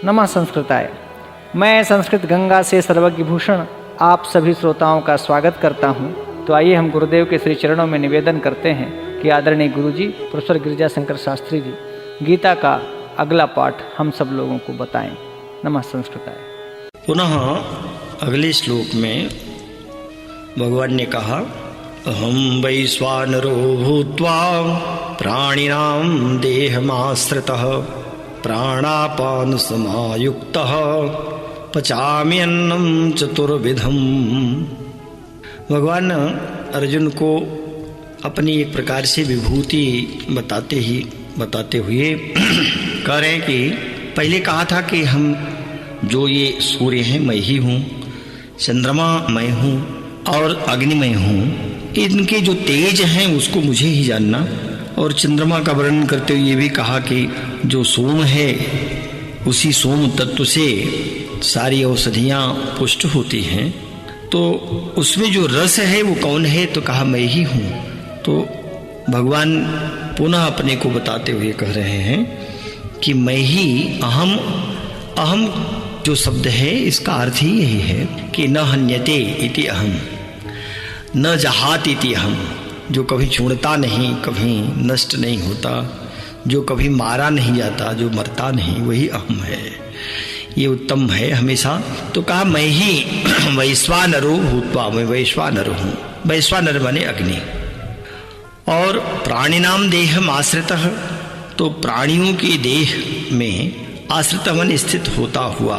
नमः संस्कृताय। मैं संस्कृत गंगा से सर्वज्ञ भूषण आप सभी श्रोताओं का स्वागत करता हूं। तो आइए हम गुरुदेव के श्री चरणों में निवेदन करते हैं कि आदरणीय गुरुजी प्रोफेसर गिरिजा शंकर शास्त्री जी गीता का अगला पाठ हम सब लोगों को बताएं। नमः संस्कृताय। पुनः अगले श्लोक में भगवान ने कहा, अहं वैश्वानरो भूत्वा प्राणिनां देहमाश्रितः प्राणापान समायुक्तः पचामि अन्नं चतुर्विधम्। भगवान अर्जुन को अपनी एक प्रकार से विभूति बताते हुए कह रहे हैं कि पहले कहा था कि हम जो ये सूर्य हैं मैं ही हूँ, चंद्रमा मैं हूँ और अग्नि मैं हूँ। इनके जो तेज हैं उसको मुझे ही जानना। और चंद्रमा का वर्णन करते हुए ये भी कहा कि जो सोम है उसी सोम तत्व से सारी औषधियाँ पुष्ट होती हैं। तो उसमें जो रस है वो कौन है, तो कहा मैं ही हूँ। तो भगवान पुनः अपने को बताते हुए कह रहे हैं कि मैं ही अहम जो शब्द है इसका अर्थ ही यही है कि न हन्यते इति अहम, न जहात इति अहम, जो कभी छूटता नहीं, कभी नष्ट नहीं होता, जो कभी मारा नहीं जाता, जो मरता नहीं, वही अहम है। ये उत्तम है हमेशा। तो कहा मैं ही वैश्वानरो भूत्वा, मैं वैश्वानर हूँ। वैश्वानर माने अग्नि। और प्राणिनाम देहम आश्रितः, तो प्राणियों के देह में आश्रित मन स्थित होता हुआ,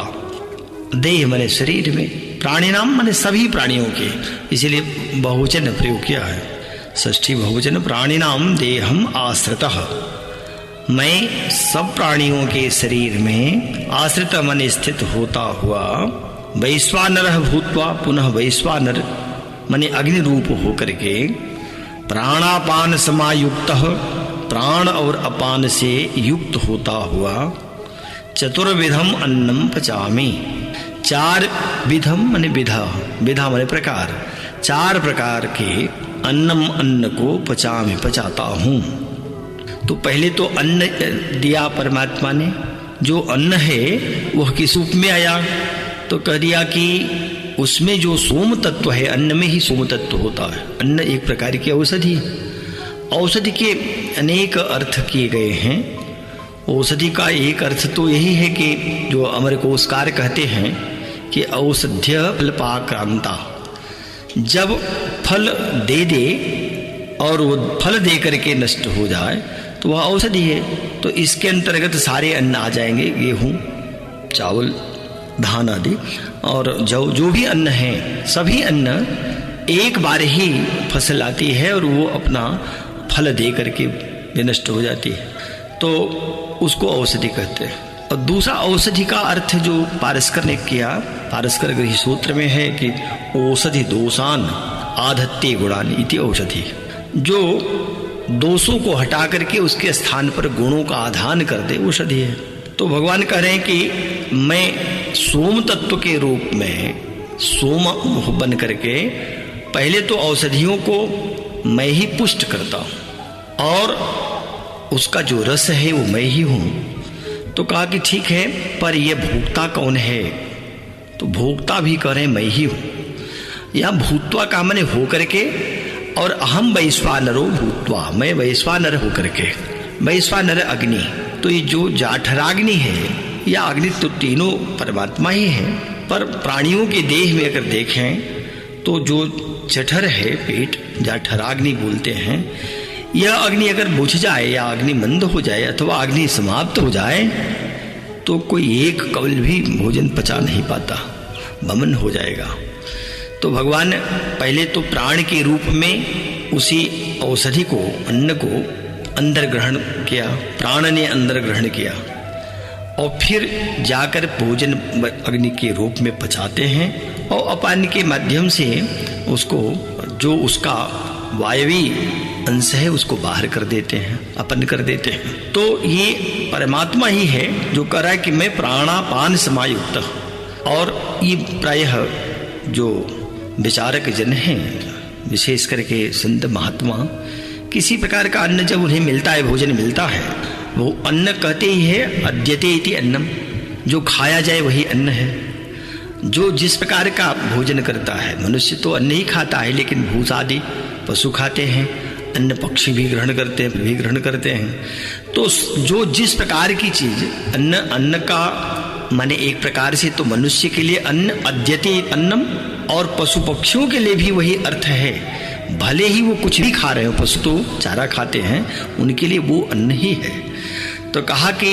देह माने शरीर में, प्राणिनाम माने सभी प्राणियों के, इसीलिए बहुवचन प्रयोग किया है, षष्ठी बहुवचन। प्राणिनाम देहम आश्रितः, मैं सब प्राणियों के शरीर में आश्रित मन स्थित होता हुआ, वैश्वानर भूत्वा, पुनः वैश्वानर माने अग्नि रूप होकर के, प्राणापान समायुक्त, प्राण और अपान से युक्त होता हुआ, चतुर्विधम अन्नम पचामि, चार विधम माने विधा माने प्रकार, चार प्रकार के अन्न को पचाता हूँ। तो पहले तो अन्न दिया परमात्मा ने, जो अन्न है वह किस रूप में आया, तो कह दिया कि उसमें जो सोम तत्व है, अन्न में ही सोम तत्व होता है। अन्न एक प्रकार की औषधि, औषधि के अनेक अर्थ किए गए हैं। औषधि का एक अर्थ तो यही है कि जो अमरकोशकार कहते हैं कि औषध्य फलपाक्रांता, जब फल दे और वो फल दे करके नष्ट हो जाए तो वह औषधि है। तो इसके अंतर्गत सारे अन्न आ जाएंगे, गेहूँ, चावल, धान आदि, और जो भी अन्न है, सभी अन्न एक बार ही फसल आती है और वो अपना फल दे करके नष्ट हो जाती है, तो उसको औषधि कहते हैं। और दूसरा औषधि का अर्थ जो पारस्कर ने किया, पारस्कर गृह सूत्र में है कि औषधि दोषान आधत्ते गुणान इति औषधि, जो दोषों को हटा करके उसके स्थान पर गुणों का आधान कर दे, औषधि है। तो भगवान कह रहे हैं कि मैं सोम तत्व के रूप में सोम बन करके पहले तो औषधियों को मैं ही पुष्ट करता हूँ और उसका जो रस है वो मैं ही हूँ। तो कहा कि ठीक है, पर यह भोक्ता कौन है, तो भोक्ता भी कह रहे मैं ही हूँ। यहाँ भूत्वा का माने हो करके, और अहम वैश्वानरो भूत्वा, मैं वैश्वानर हो करके, वैश्वानर अग्नि। तो ये जो जाठराग्नि है या अग्नि तो तीनों परमात्मा ही है, पर प्राणियों के देह में अगर देखें तो जो जठर है, पेट, जाठराग्नि बोलते हैं, यह अग्नि अगर बुझ जाए या अग्नि मंद हो जाए अथवा अग्नि समाप्त हो जाए तो कोई एक कवल भी भोजन पचा नहीं पाता, वमन हो जाएगा। तो भगवान पहले तो प्राण के रूप में उसी औषधि को, अन्न को अंदर ग्रहण किया, प्राण ने अंदर ग्रहण किया, और फिर जाकर भोजन अग्नि के रूप में पचाते हैं और अपान के माध्यम से उसको, जो उसका वायवी अंश है उसको बाहर कर देते हैं, अपन कर देते हैं। तो ये परमात्मा ही है जो कह रहा है कि मैं प्राणापान समायुक्त। और ये प्रायः जो विचारक जन हैं, विशेष करके संत महात्मा, किसी प्रकार का अन्न जब उन्हें मिलता है, भोजन मिलता है, वो अन्न कहते ही है अद्यते इति अन्नम, जो खाया जाए वही अन्न है। जो जिस प्रकार का भोजन करता है, मनुष्य तो अन्न ही खाता है, लेकिन भूसा आदि पशु खाते हैं, अन्न पक्षी भी ग्रहण करते हैं। तो जो जिस प्रकार की चीज अन्न का माने एक प्रकार से तो मनुष्य के लिए अन्न अद्यते अन्नम, और पशु पक्षियों के लिए भी वही अर्थ है। भले ही वो कुछ भी खा रहे हो, पशु तो चारा खाते हैं, उनके लिए वो अन्न ही है। तो कहा कि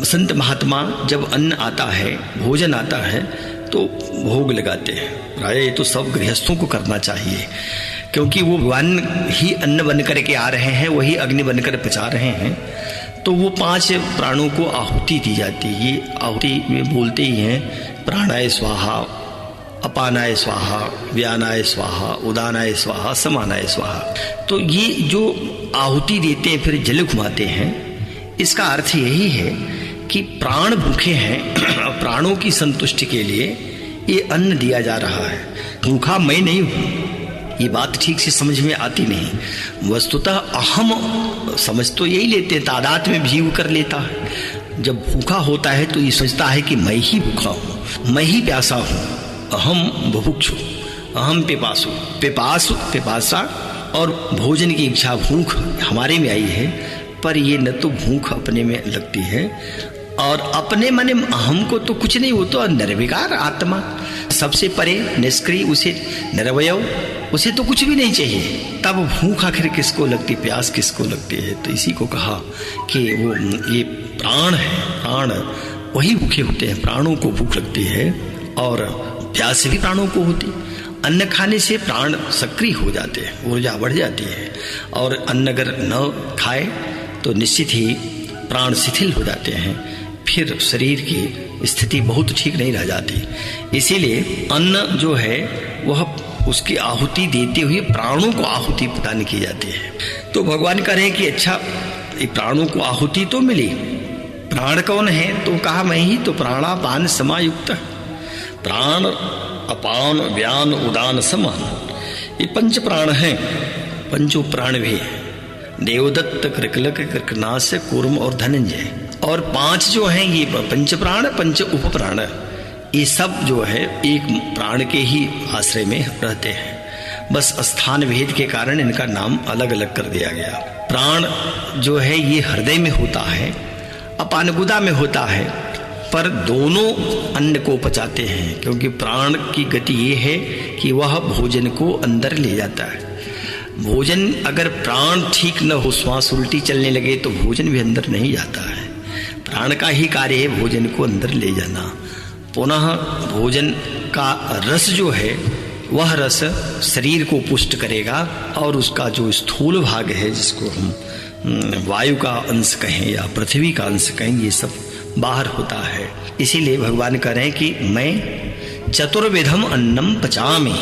संत महात्मा जब अन्न आता है, भोजन आता है, तो भोग लगाते हैं। प्राय ये तो सब गृहस्थों को करना चाहिए, क्योंकि वो भगवान ही अन्न बन करके आ रहे हैं, वही अग्नि बनकर पचा रहे हैं। तो वो 5 प्राणों को आहुति दी जाती है। ये आहुति में बोलते ही हैं प्राणाय स्वाहा, अपानाय स्वाहा, व्यानाय स्वाहा, उदानाय स्वाहा, समानाय स्वाहा। तो ये जो आहुति देते हैं फिर जल घुमाते हैं, इसका अर्थ यही है कि प्राण भूखे हैं, प्राणों की संतुष्टि के लिए ये अन्न दिया जा रहा है। भूखा मैं नहीं हूं, ये बात ठीक से समझ में आती नहीं। वस्तुतः अहम समझ तो यही लेते हैं, तादाद में जीव कर लेता है। जब भूखा होता है तो ये सोचता है कि मैं ही भूखा हूं, मैं ही प्यासा हूं, अहम बुभुक्षु, अहम पिपासा, और भोजन की इच्छा भूख हमारे में आई है। पर ये न तो भूख अपने में लगती है, और अपने माने अहम को तो कुछ नहीं, वो तो निर्विकार आत्मा, सबसे परे निष्क्रिय, उसे निर्वयव, उसे तो कुछ भी नहीं चाहिए। तब भूख आखिर किसको लगती, प्यास किसको लगती है? तो इसी को कहा कि वो ये प्राण है, प्राण वही भूखे होते हैं, प्राणों को भूख लगती है, और प्यास भी प्राणों को होती। अन्न खाने से प्राण सक्रिय हो जाते हैं, ऊर्जा बढ़ जाती है, और अन्न अगर न खाए तो निश्चित ही प्राण शिथिल हो जाते हैं, फिर शरीर की स्थिति बहुत ठीक नहीं रह जाती। इसीलिए अन्न जो है वह उसकी आहुति देते हुए प्राणों को आहुति प्रदान की जाती है। तो भगवान कह रहे हैं कि अच्छा, प्राणों को आहुति तो मिली, प्राण कौन है? तो कहा मैं ही तो प्राणापान समायुक्त, प्राण अपान व्यान उदान समान, ये 5 प्राण हैं। पंचो प्राण भी है, देवदत्त, कृकलक, कृकनाश, कूर्म और धनंजय। और 5 जो हैं ये पंच प्राण, 5 उप प्राण, ये सब जो है एक प्राण के ही आश्रय में रहते हैं। बस स्थान भेद के कारण इनका नाम अलग अलग कर दिया गया। प्राण जो है ये हृदय में होता है, अपानगुदा में होता है, पर दोनों अन्न को पचाते हैं, क्योंकि प्राण की गति ये है कि वह भोजन को अंदर ले जाता है। भोजन अगर प्राण ठीक न हो, श्वास उल्टी चलने लगे तो भोजन भी अंदर नहीं जाता है। प्राण का ही कार्य है भोजन को अंदर ले जाना। पुनः भोजन का रस जो है वह रस शरीर को पुष्ट करेगा, और उसका जो स्थूल भाग है, जिसको हम वायु का अंश कहें या पृथ्वी का अंश कहें, ये सब बाहर होता है। इसीलिए भगवान कह रहे हैं कि मैं चतुर्विधम अन्नम पचामि,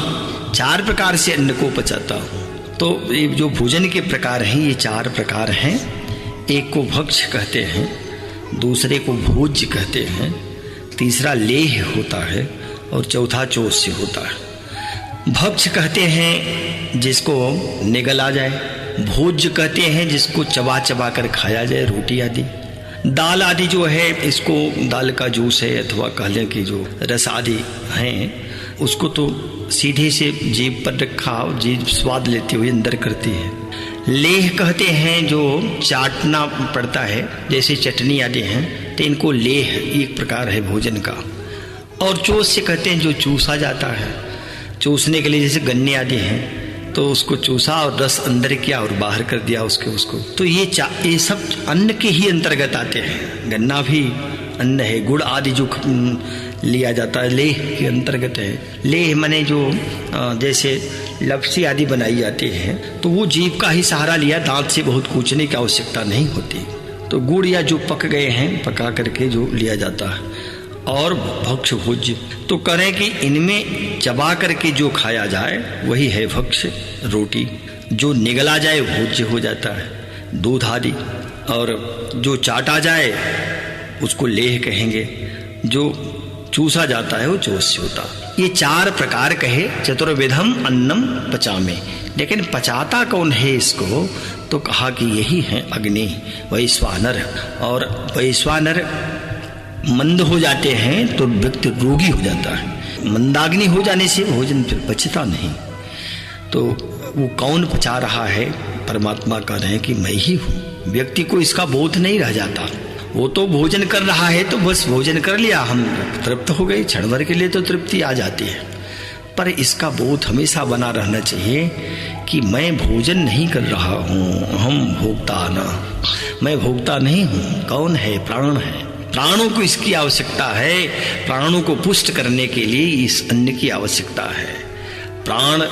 4 प्रकार से अन्न को पचाता हूँ। तो ये जो भोजन के प्रकार हैं ये 4 प्रकार हैं। एक को भक्ष कहते हैं, दूसरे को भोज्य कहते हैं, तीसरा लेह होता है, और चौथा चोष्य होता है। भक्ष कहते हैं जिसको निगल आ जाए, भोज्य कहते हैं जिसको चबा चबा कर खाया जाए, रोटी आदि। दाल आदि जो है, इसको दाल का जूस है, अथवा कह लें कि जो रस आदि हैं, उसको तो सीधे से जीभ पर रखा, जीभ स्वाद लेते हुए अंदर करती है। लेह कहते हैं जो चाटना पड़ता है, जैसे चटनी आदि हैं, तो इनको लेह एक प्रकार है भोजन का। और चोष से कहते हैं जो चूसा जाता है, चूसने के लिए जैसे गन्ने आदि हैं, तो उसको चूसा और रस अंदर किया और बाहर कर दिया उसको। तो ये सब अन्न के ही अंतर्गत आते हैं। गन्ना भी अन्न है, गुड़ आदि जो लिया जाता है लेह के अंतर्गत है। लेह माने जो जैसे लपसी आदि बनाई जाती है, तो वो जीभ का ही सहारा लिया, दांत से बहुत कूचने की आवश्यकता नहीं होती। तो गुड़ या जो पक गए हैं, पका करके जो लिया जाता है। और भक्ष भोज्य तो करें कि इनमें चबा करके जो खाया जाए वही है भक्ष, रोटी। जो निगला जाए भोज्य हो जाता है, दूध आदि। और जो चाटा जाए उसको लेह कहेंगे, जो चूसा जाता है वो चोष्य होता। ये 4 प्रकार कहे चतुर्विधम अन्नम पचामे। लेकिन पचाता कौन है इसको? तो कहा कि यही है अग्नि, वैश्वानर। और वैश्वानर मंद हो जाते हैं तो व्यक्ति रोगी हो जाता है। मंदाग्नि हो जाने से भोजन फिर पचता नहीं। तो वो कौन पचा रहा है? परमात्मा कह रहे हैं कि मैं ही हूँ। व्यक्ति को इसका बोध नहीं रह जाता। वो तो भोजन कर रहा है तो बस भोजन कर लिया, हम तृप्त हो गए, क्षण भर के लिए तो तृप्ति आ जाती है। पर इसका बोध हमेशा बना रहना चाहिए कि मैं भोजन नहीं कर रहा हूँ, हम भोक्ता न, मैं भोक्ता नहीं हूँ। कौन है? प्राण है। प्राणों को इसकी आवश्यकता है। प्राणों को पुष्ट करने के लिए इस अन्न की आवश्यकता है। प्राण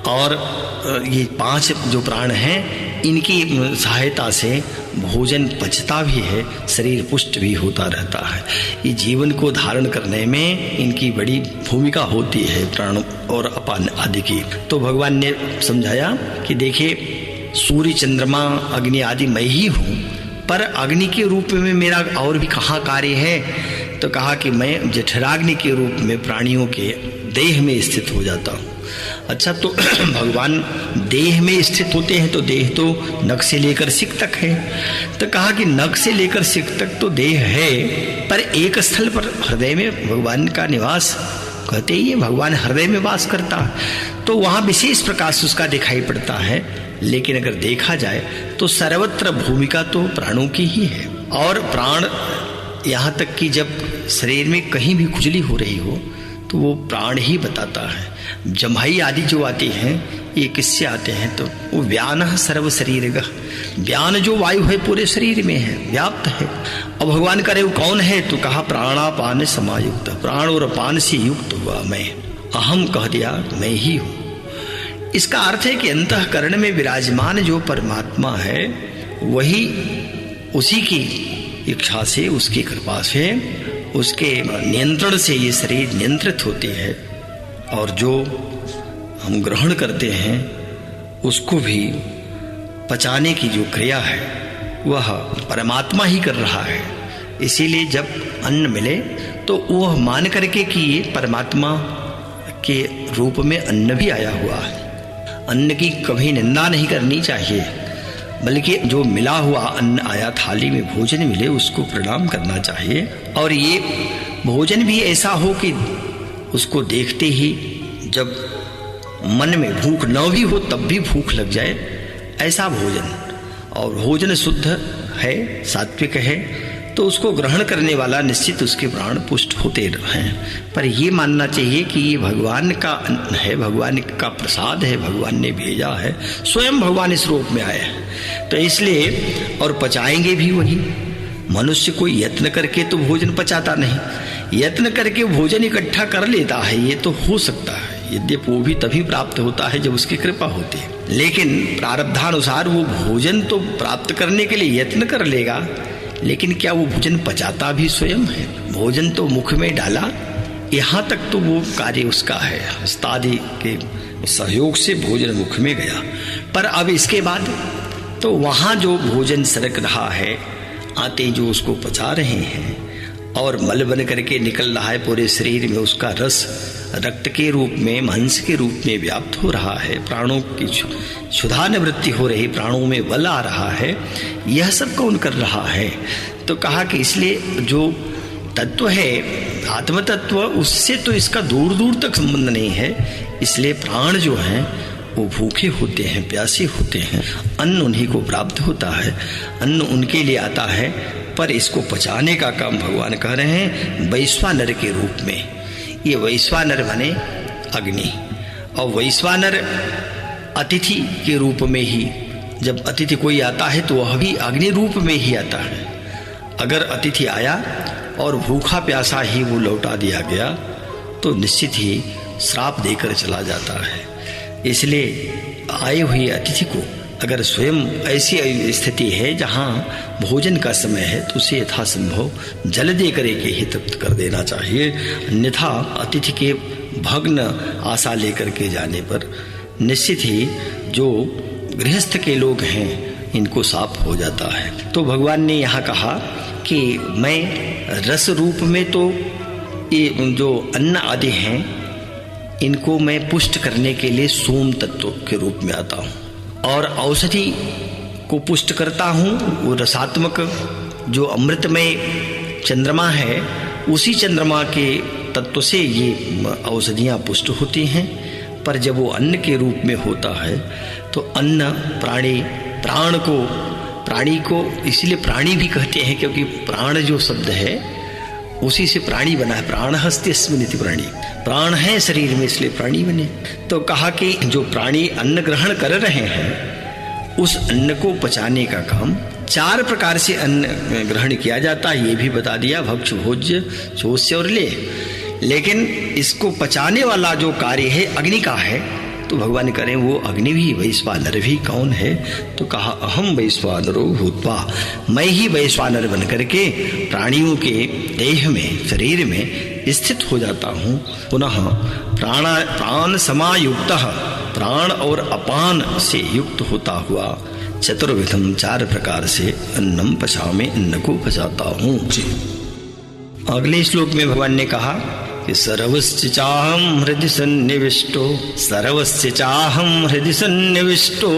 और ये 5 जो प्राण हैं, इनकी सहायता से भोजन पचता भी है, शरीर पुष्ट भी होता रहता है। ये जीवन को धारण करने में इनकी बड़ी भूमिका होती है, प्राण और अपान आदि की। तो भगवान ने समझाया कि देखिए, सूर्य, चंद्रमा, अग्नि आदि मैं ही हूँ, पर अग्नि के रूप में मेरा और भी कहाँ कार्य है? तो कहा कि मैं जठराग्नि के रूप में प्राणियों के देह में स्थित हो जाता हूँ। अच्छा, तो भगवान देह में स्थित होते हैं तो देह तो नख से लेकर सिक तक है। तो कहा कि नख से लेकर सिक तक तो देह है, पर एक स्थल पर हृदय में भगवान का निवास, कहते ही भगवान हृदय में वास करता है, तो वहां विशेष प्रकाश उसका दिखाई पड़ता है। लेकिन अगर देखा जाए तो सर्वत्र भूमिका तो प्राणों की ही है। और प्राण, यहाँ तक कि जब शरीर में कहीं भी खुजली हो रही हो तो वो प्राण ही बताता है। जम्हाई आदि जो आते हैं, ये किससे आते हैं? तो वो व्यान सर्व शरीरगः, व्यान जो वायु है पूरे शरीर में है, व्याप्त है। और भगवान करे वो कौन है? तो कहा प्राणापान समायुक्त, प्राण और पान से युक्त हुआ मैं, अहम कह दिया, मैं ही हूँ। इसका अर्थ है कि अंतःकरण में विराजमान जो परमात्मा है, वही उसी की इच्छा से, उसकी कृपा से, उसके नियंत्रण से ये शरीर नियंत्रित होती है। और जो हम ग्रहण करते हैं उसको भी पचाने की जो क्रिया है वह परमात्मा ही कर रहा है। इसीलिए जब अन्न मिले तो वह मान करके कि ये परमात्मा के रूप में अन्न भी आया हुआ है। अन्न की कभी निंदा नहीं करनी चाहिए, बल्कि जो मिला हुआ अन्न आया, थाली में भोजन मिले, उसको प्रणाम करना चाहिए। और ये भोजन भी ऐसा हो कि उसको देखते ही जब मन में भूख न भी हो तब भी भूख लग जाए, ऐसा भोजन। और भोजन शुद्ध है, सात्विक है, तो उसको ग्रहण करने वाला निश्चित उसके प्राण पुष्ट होते हैं। पर ये मानना चाहिए कि ये भगवान का अन्न है, भगवान का प्रसाद है, भगवान ने भेजा है, स्वयं भगवान इस रूप में आए हैं। तो इसलिए, और पचाएंगे भी वही। मनुष्य कोई यत्न करके तो भोजन पचाता नहीं, यत्न करके भोजन इकट्ठा कर लेता है, ये तो हो सकता है, यद्यपि वो भी तभी प्राप्त होता है जब उसकी कृपा होती है। लेकिन प्रारब्धानुसार वो भोजन तो प्राप्त करने के लिए यत्न कर लेगा, लेकिन क्या वो भोजन पचाता भी स्वयं है? भोजन तो मुख में डाला, यहाँ तक तो वो कार्य उसका है, हस्तादि के सहयोग से भोजन मुख में गया। पर अब इसके बाद तो वहाँ जो भोजन सरक रहा है, आते जो उसको पचा रहे हैं और मल बन करके निकल रहा है पूरे शरीर में, उसका रस रक्त के रूप में, मांस के रूप में व्याप्त हो रहा है, प्राणों की क्षुधा निवृत्ति हो रही, प्राणों में बल आ रहा है, यह सब कौन कर रहा है? तो कहा कि इसलिए जो तत्व है, आत्म तत्व, उससे तो इसका दूर दूर तक संबंध नहीं है। इसलिए प्राण जो हैं वो भूखे होते हैं, प्यासे होते हैं, अन्न उन्हीं को प्राप्त होता है, अन्न उनके लिए आता है। पर इसको पचाने का काम भगवान कह रहे हैं वैश्वानर के रूप में। ये वैश्वानर बने अग्नि, और वैश्वानर अतिथि के रूप में ही, जब अतिथि कोई आता है तो वह भी अग्नि रूप में ही आता है। अगर अतिथि आया और भूखा प्यासा ही वो लौटा दिया गया तो निश्चित ही श्राप देकर चला जाता है। इसलिए आए हुए अतिथि को अगर स्वयं ऐसी स्थिति है जहाँ भोजन का समय है तो उसे यथासंभव जल दे कर के ही तृप्त कर देना चाहिए। अन्यथा अतिथि के भग्न आशा लेकर के जाने पर निश्चित ही जो गृहस्थ के लोग हैं इनको साफ हो जाता है। तो भगवान ने यहाँ कहा कि मैं रस रूप में तो ये जो अन्न आदि हैं इनको मैं पुष्ट करने के लिए सोम तत्व के रूप में आता हूँ, और औषधि को पुष्ट करता हूँ, वो रसात्मक जो अमृतमय चंद्रमा है, उसी चंद्रमा के तत्व से ये औषधियाँ पुष्ट होती हैं। पर जब वो अन्न के रूप में होता है तो अन्न प्राणी को इसलिए प्राणी भी कहते हैं, क्योंकि प्राण जो शब्द है उसी से प्राणी बना है। प्राण हस्त्यस्मिनिति प्राणी, प्राण है शरीर में इसलिए प्राणी बने। तो कहा कि जो प्राणी अन्न ग्रहण कर रहे हैं उस अन्न को पचाने का काम 4 प्रकार से अन्न ग्रहण किया जाता है, ये भी बता दिया, भक्ष भोज्य चोष्य और ले। लेकिन इसको पचाने वाला जो कार्य है अग्नि का है, तो भगवान करें वो अग्नि भी वैश्वानर भी कौन है? तो कहा अहम वैश्वानरो भूत्वा, मैं ही वैश्वानर बन करके प्राणियों के देह में शरीर में स्थित हो जाता हूँ। पुनः प्राण समायुक्त, प्राण और अपान से युक्त होता हुआ चतुर्विधम 4 प्रकार से अन्नम पचामे, अन्न को पचाता हूँ। अगले श्लोक में भगवान ने कहा कि सर्वस्य चाहम हृदि सन्निविष्टो, सर्वस्य चाहम हृदि सन्निविष्टो,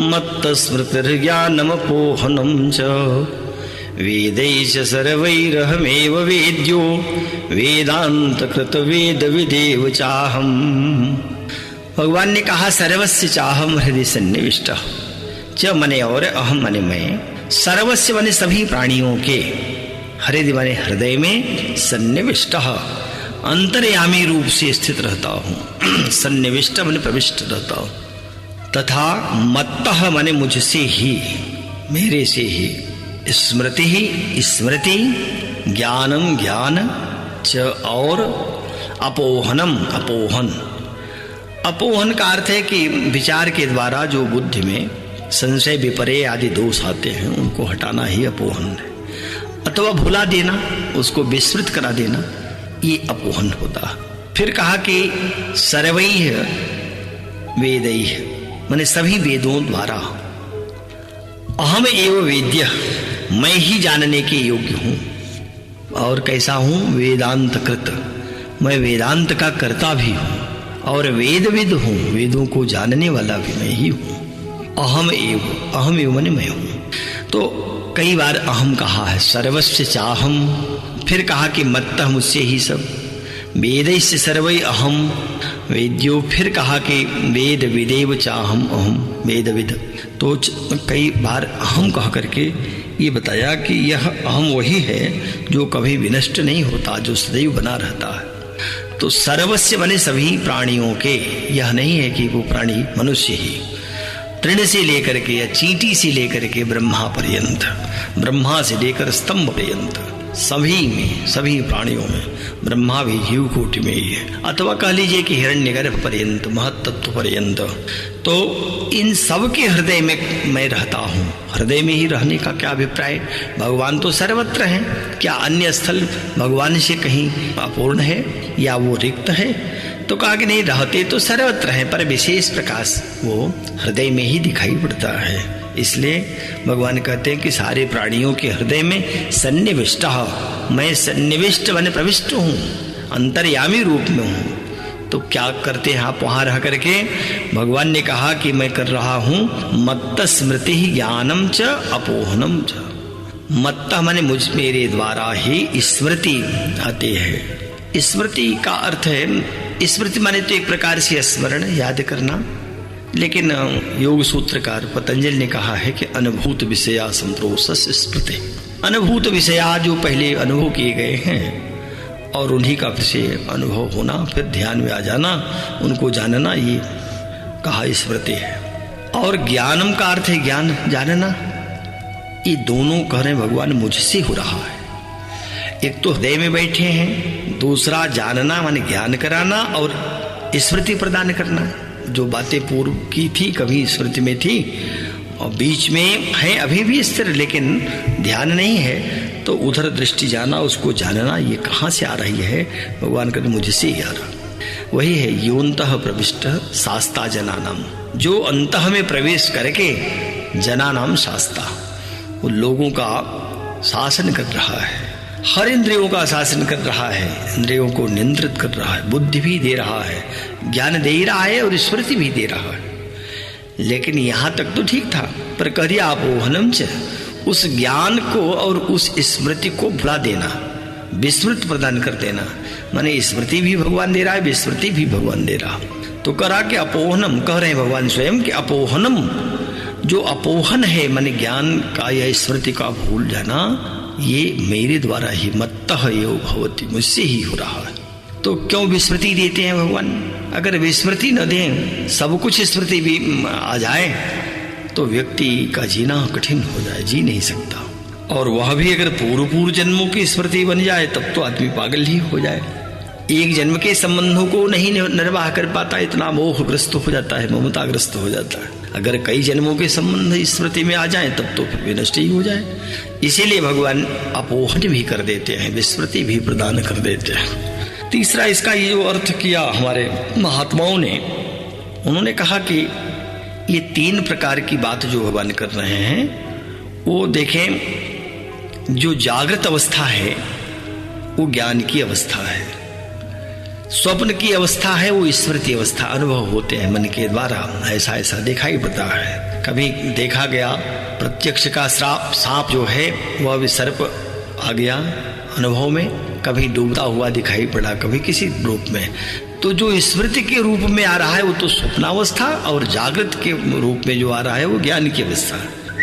मत्त स्मृतिर्ज्ञानमपोहनं च, वेदैश्च सर्वैरहमेव वेद्यो, वेदान्तकृत वेद विदेव चाहम। भगवान ने कहा सर्वस्य चाहम हृदि सन्निविष्ट, च मने और अहम मने मैं, सर्वस्य मने सभी प्राणियों के, हृदय मने हृदय में, सन्निविष्ट अंतर्यामी रूप से स्थित रहता हूँ, सन्निविष्ट मने प्रविष्ट रहता हूँ, तथा मत्तः मने मुझसे ही, मेरे से ही, स्मृति ही स्मृति, ज्ञानम ज्ञान, च और अपोहनम अपोहन। अपोहन का अर्थ है कि विचार के द्वारा जो बुद्धि में संशय विपर्य आदि दोष आते हैं उनको हटाना ही अपोहन है, अथवा भुला देना, उसको विस्मृत करा देना, ये अपोहन होता। फिर कहा कि सर्वैः वेदैः माने सभी वेदों द्वारा, अहम एव वेद्य मैं ही जानने के योग्य हूँ। और कैसा हूँ? वेदांत कृत, मैं वेदांत का कर्ता भी हूँ और वेदविद हूँ, वेदों को जानने वाला भी मैं ही हूँ। अहम एव माने मैं हूँ। तो कई बार अहम कहा है, सर्वस्य चाहम, फिर कहा कि मत्तः मुझसे ही सब, वेदैश्च सर्वै अहम वेद्यो, फिर कहा कि वेद विदेव चाहम अहम वेदविद। तो कई बार अहम कह करके ये बताया कि यह अहम वही है जो कभी विनष्ट नहीं होता, जो सदैव बना रहता है। तो सर्वस्य माने सभी प्राणियों के, यह नहीं है कि वो प्राणी मनुष्य ही, तृण से लेकर के या चींटी से लेकर के ब्रह्मा पर्यंत, ब्रह्मा से लेकर स्तंभ पर्यंत, सभी में, सभी प्राणियों में, ब्रह्मा भी जीव कोटि में ही है, अथवा कह लीजिए कि हिरण्यगर्भ पर्यंत, महत्तत्व पर्यंत। तो इन सब के हृदय में मैं रहता हूँ। हृदय में ही रहने का क्या अभिप्राय? भगवान तो सर्वत्र हैं, क्या अन्य स्थल भगवान से कहीं अपूर्ण है या वो रिक्त है? तो कहा कि नहीं, रहते तो सर्वत्र हैं, पर विशेष प्रकाश वो हृदय में ही दिखाई पड़ता है। इसलिए भगवान कहते हैं कि सारे प्राणियों के हृदय में सन्निविष्ट, मैं सन्निविष्ट माने प्रविष्ट हूँ, अंतर्यामी रूप में हूँ। तो क्या करते हैं आप वहां रह करके? भगवान ने कहा कि मैं कर रहा हूँ मत्त स्मृति ज्ञानम च अपोहनम च। मत्त माने मुझ मेरे द्वारा ही स्मृति आते हैं। स्मृति का अर्थ है, स्मृति माने तो एक प्रकार से स्मरण, याद करना, लेकिन योग सूत्रकार पतंजलि ने कहा है कि अनुभूत विषया संप्रोसस स्मृति। अनुभूत विषया जो पहले अनुभव किए गए हैं और उन्हीं का विषय अनुभव होना, फिर ध्यान में आ जाना, उनको जानना, ये कहा स्मृति है। और ज्ञानम का अर्थ है ज्ञान, जानना। ये दोनों कह रहे भगवान मुझसे हो रहा है। एक तो हृदय में बैठे हैं, दूसरा जानना माने ज्ञान कराना और स्मृति प्रदान करना। जो बातें पूर्व की थी कभी स्मृति में थी और बीच में है अभी भी स्थिर, लेकिन ध्यान नहीं है, तो उधर दृष्टि जाना, उसको जानना, ये कहाँ से आ रही है? भगवान कहते मुझसे ही आ रहा। वही है योन्तः प्रविष्ट शास्ता जनानाम, जो अंतः में प्रवेश करके जनानाम शास्ता, वो लोगों का शासन कर रहा है, हर इंद्रियों का शासन कर रहा है, इंद्रियों को नियंत्रित कर रहा है, बुद्धि भी दे रहा है, ज्ञान दे रहा है और स्मृति भी दे रहा है। लेकिन यहां तक तो ठीक था, पर कह दिया अपोहनम च, उस ज्ञान को और उस स्मृति को भुला देना, विस्मृत प्रदान कर देना। माने स्मृति भी भगवान दे रहा है, विस्मृति भी भगवान दे रहा। तो करा कि अपोहनम, कह रहे हैं भगवान स्वयं कि अपोहनम, जो अपोहन है माने ज्ञान का या स्मृति का भूल जाना, ये मेरे द्वारा ही मत्तः एव भवति, मुझसे ही हो रहा है। तो क्यों विस्मृति देते हैं भगवान? अगर विस्मृति न दें, सब कुछ स्मृति भी आ जाए तो व्यक्ति का जीना कठिन हो जाए, जी नहीं सकता। और वह भी अगर पूर्व जन्मों की स्मृति बन जाए तब तो आदमी पागल ही हो जाए। एक जन्म के संबंधों को नहीं निर्वाह कर पाता, इतना मोहग्रस्त हो जाता है, ममताग्रस्त हो जाता है। अगर कई जन्मों के संबंध स्मृति में आ जाए तब तो फिर विनष्ट ही हो जाए। इसीलिए भगवान अपोहन भी कर देते हैं, विस्मृति भी प्रदान कर देते हैं। तीसरा इसका ये जो अर्थ किया हमारे महात्माओं ने, उन्होंने कहा कि ये 3 प्रकार की बात जो भगवान कर रहे हैं, वो देखें, जो जागृत अवस्था है वो ज्ञान की अवस्था है, स्वप्न की अवस्था है वो स्मृति अवस्था। अनुभव होते हैं मन के द्वारा, ऐसा ऐसा दिखाई पड़ता है। कभी देखा गया प्रत्यक्ष का सांप जो है वह भी सर्प आ गया अनुभव में, कभी डूबता हुआ दिखाई पड़ा, कभी किसी रूप में। तो जो स्मृति के रूप में आ रहा है वो तो स्वप्नावस्था, और जागृत के रूप में जो आ रहा है वो ज्ञान की अवस्था।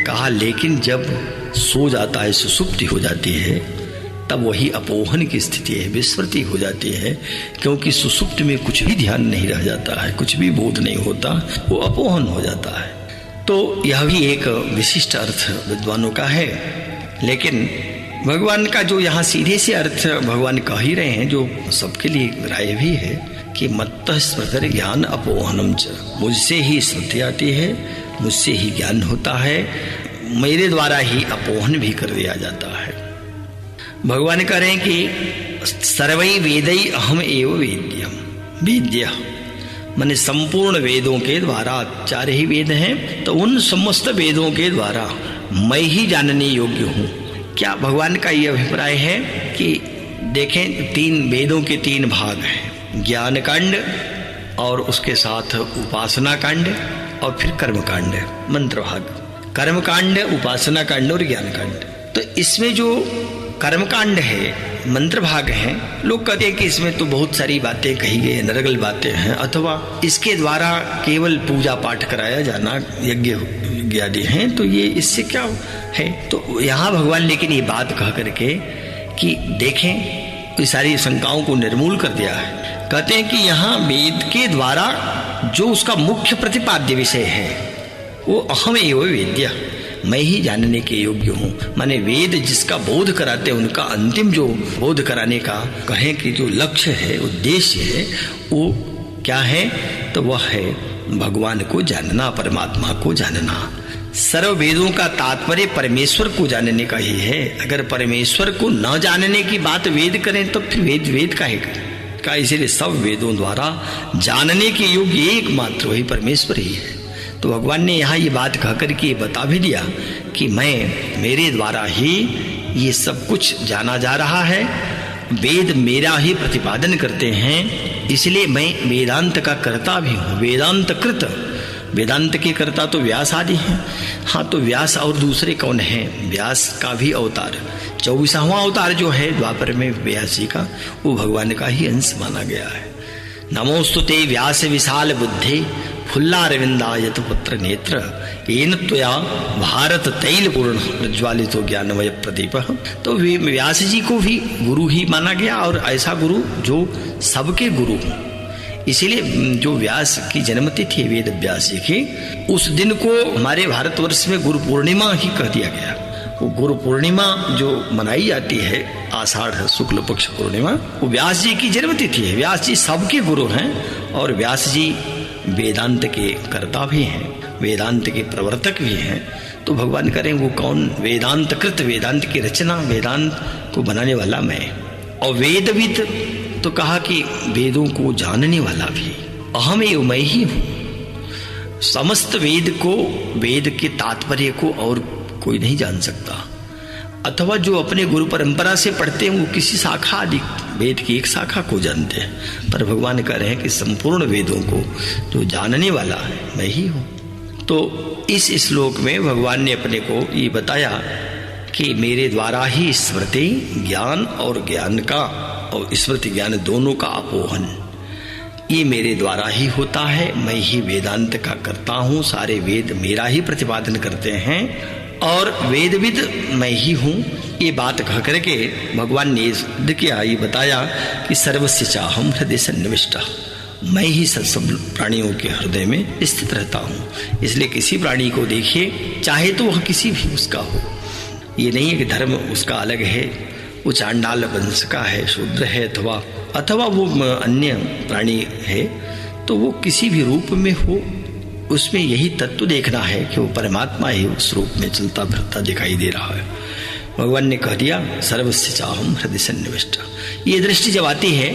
कहा लेकिन जब सो जाता है, सुसुप्ति हो जाती है, तब वही अपोहन की स्थिति है, विस्मृति हो जाती है। क्योंकि सुसुप्त में कुछ भी ध्यान नहीं रह जाता है, कुछ भी बोध नहीं होता, वो अपोहन हो जाता है। तो यह भी एक विशिष्ट अर्थ विद्वानों का है। लेकिन भगवान का जो यहाँ सीधे से अर्थ भगवान कह ही रहे हैं, जो सबके लिए राय भी है कि मत्तः स्मृति ज्ञान अपोहनम च, मुझसे ही स्मृति आती है, मुझसे ही ज्ञान होता है, मेरे द्वारा ही अपोहन भी कर दिया जाता है। भगवान कह रहे हैं कि सर्वै वेदै अहम एव वेद्यम, वेद्य माने संपूर्ण वेदों के द्वारा, 4 ही वेद हैं, तो उन समस्त वेदों के द्वारा मैं ही जानने योग्य हूँ। क्या भगवान का ये अभिप्राय है कि देखें, 3 वेदों के 3 भाग हैं, ज्ञान कांड और उसके साथ उपासना कांड और फिर कर्म कांड, मंत्र भाग। कर्म कांड, उपासना कांड और ज्ञान कांड। तो इसमें जो कर्म कांड है, मंत्र भाग है, लोग कहते हैं कि इसमें तो बहुत सारी बातें कही गई, नरगल बातें हैं, अथवा इसके द्वारा केवल पूजा पाठ कराया जाना, यज्ञ आदि हैं, तो ये इससे क्या है? तो यहाँ भगवान लेकिन ये बात कह करके कि देखें, ये सारी शंकाओं को निर्मूल कर दिया है। कहते हैं कि यहाँ वेद के द्वारा जो उसका मुख्य प्रतिपाद्य विषय है वो अहम एव वेद्य, मैं ही जानने के योग्य हूँ। माने वेद जिसका बोध कराते हैं, उनका अंतिम जो बोध कराने का कहें कि जो लक्ष्य है, उद्देश्य है, वो क्या है? तो वह है भगवान को जानना, परमात्मा को जानना। सर्व वेदों का तात्पर्य परमेश्वर को जानने का ही है। अगर परमेश्वर को न जानने की बात वेद करें तो फिर वेद काहे का? इसीलिए सब वेदों द्वारा जानने के योग्य एकमात्र वही परमेश्वर ही है। तो भगवान ने यहाँ ये बात कहकर के बता भी दिया कि मेरे द्वारा ही ये सब कुछ जाना जा रहा है, वेद मेरा ही प्रतिपादन करते हैं, इसलिए मैं वेदांत का कर्ता भी हूँ, वेदांत कृत। वेदांत के कर्ता तो व्यास आदि हैं। हाँ, तो व्यास और दूसरे कौन हैं? व्यास का भी अवतार, 24वां अवतार जो है द्वापर में व्यास जी का, वो भगवान का ही अंश माना गया है। नमोस्तुते व्यास विशाल बुद्धे फुल्लारविंदायत पुत्र नेत्र येन त्वया भारत तैल पूर्ण प्रज्वालितो ज्ञानमय प्रदीप। तो व्यास जी को भी गुरु ही माना गया, और ऐसा गुरु जो सबके गुरु हों। इसीलिए जो व्यास की जन्मतिथि है वेद व्यास जी की, उस दिन को हमारे भारतवर्ष में गुरु पूर्णिमा ही कह दिया गया। वो गुरु पूर्णिमा जो मनाई जाती है, आषाढ़ शुक्ल पक्ष पूर्णिमा, वो व्यास जी की जन्मतिथि है। व्यास जी सबके गुरु हैं, और व्यास जी वेदांत के कर्ता भी हैं, वेदांत के प्रवर्तक भी हैं। तो भगवान करें वो कौन? वेदांत कृत, वेदांत की रचना, वेदांत को बनाने वाला मैं। और वेदविद तो कहा कि वेदों को जानने वाला भी अहम एव, मैं ही हूँ। समस्त वेद को, वेद के तात्पर्य को और कोई नहीं जान सकता। अथवा जो अपने गुरु परंपरा से पढ़ते हैं वो किसी शाखा आदि वेद की एक शाखा को जानते हैं, पर भगवान कह रहे हैं कि संपूर्ण वेदों को जो जानने वाला है मैं ही हूँ। तो इस श्लोक में भगवान ने अपने को ये बताया कि मेरे द्वारा ही स्मृति ज्ञान और ज्ञान का और स्मृति ज्ञान दोनों का अपोहन ये मेरे द्वारा ही होता है। मैं ही वेदांत का करता हूँ, सारे वेद मेरा ही प्रतिपादन करते हैं और वेदविद मैं ही हूँ। ये बात कह करके भगवान ने सिद्ध किया, ये बताया कि सर्वस्य चाहम हृदय सन्निविष्ट, मैं ही सब प्राणियों के हृदय में स्थित रहता हूँ। इसलिए किसी प्राणी को देखिए, चाहे तो वह किसी भी उसका हो, ये नहीं है कि धर्म उसका अलग है, वो चांडाल वंश का है, शूद्र है, अथवा वो अन्य प्राणी है, तो वो किसी भी रूप में हो, उसमें यही तत्व देखना है कि वो परमात्मा ही उस रूप में चलता फिरता दिखाई दे रहा है। भगवान ने कह दिया सर्वस्य चाहम हृदय सन्निविष्ट। ये दृष्टि जब आती है